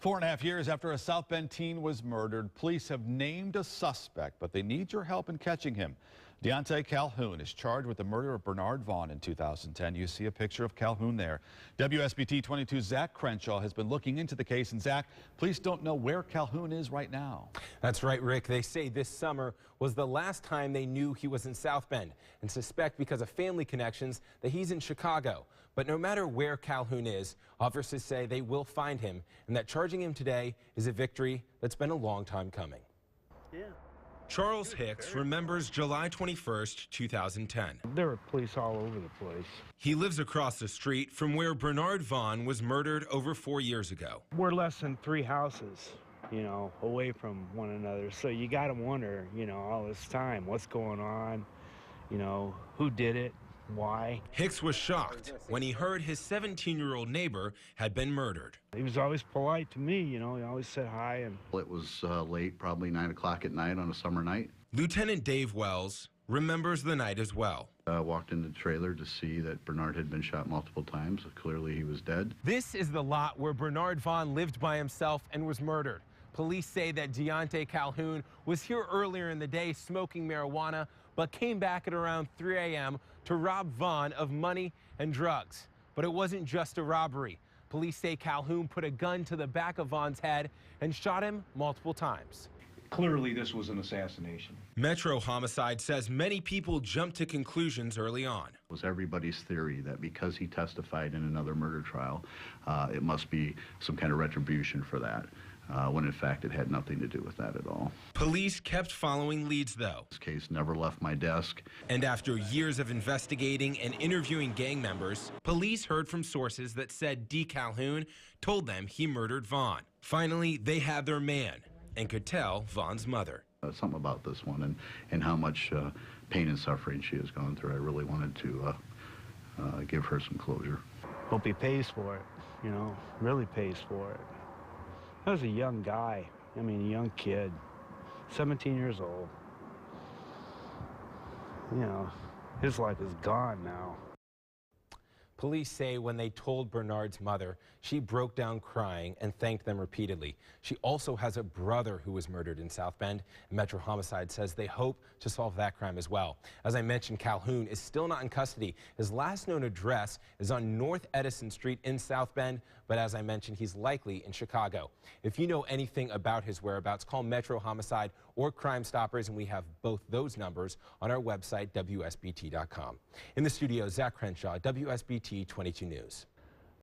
4.5 years after a South Bend teen was murdered, police have named a suspect, but they need your help in catching him. Dionte Calhoun is charged with the murder of Bernard Vaughn in 2010. You see a picture of Calhoun there. WSBT-22's Zach Crenshaw has been looking into the case. And Zach, police don't know where Calhoun is right now. That's right, Rick. They say this summer was the last time they knew he was in South Bend and suspect because of family connections that he's in Chicago. But no matter where Calhoun is, officers say they will find him and that charging him today is a victory that's been a long time coming. Yeah. Charles Hicks remembers July 21st, 2010. There were police all over the place. He lives across the street from where Bernard Vaughn was murdered over 4 years ago. We're less than 3 houses, away from one another. So you got to wonder, all this time, what's going on, who did it, why. Hicks was shocked when he heard his 17-year-old neighbor had been murdered. He was always polite to me, he always said hi. And it was late, probably 9 o'clock at night on a summer night. Lieutenant Dave Wells remembers the night as well. Walked into the trailer to see that Bernard had been shot multiple times. Clearly he was dead. This is the lot where Bernard Vaughn lived by himself and was murdered. Police say that Dionte Calhoun was here earlier in the day smoking marijuana, but came back at around 3 a.m. to rob Vaughn of money and drugs. But it wasn't just a robbery. Police say Calhoun put a gun to the back of Vaughn's head and shot him multiple times. Clearly, this was an assassination. Metro Homicide says many people jumped to conclusions early on. It was everybody's theory that because he testified in another murder trial, it must be some kind of retribution for that, when in fact it had nothing to do with that at all. Police kept following leads, though. This case never left my desk. And after years of investigating and interviewing gang members, police heard from sources that said D. Calhoun told them he murdered Vaughn. Finally, they had their man and could tell Vaughn's mother. Something about this one and how much pain and suffering she has gone through. I really wanted to give her some closure. Hope he pays for it, really pays for it. I was a young guy, a young kid, 17 years old. His life is gone now. Police say when they told Bernard's mother, she broke down crying and thanked them repeatedly. She also has a brother who was murdered in South Bend. Metro Homicide says they hope to solve that crime as well. As I mentioned, Calhoun is still not in custody. His last known address is on North Edison Street in South Bend, but as I mentioned, he's likely in Chicago. If you know anything about his whereabouts, call Metro Homicide or Crime Stoppers, and we have both those numbers on our website, WSBT.com. In the studio, Zach Crenshaw, WSBT 22 News.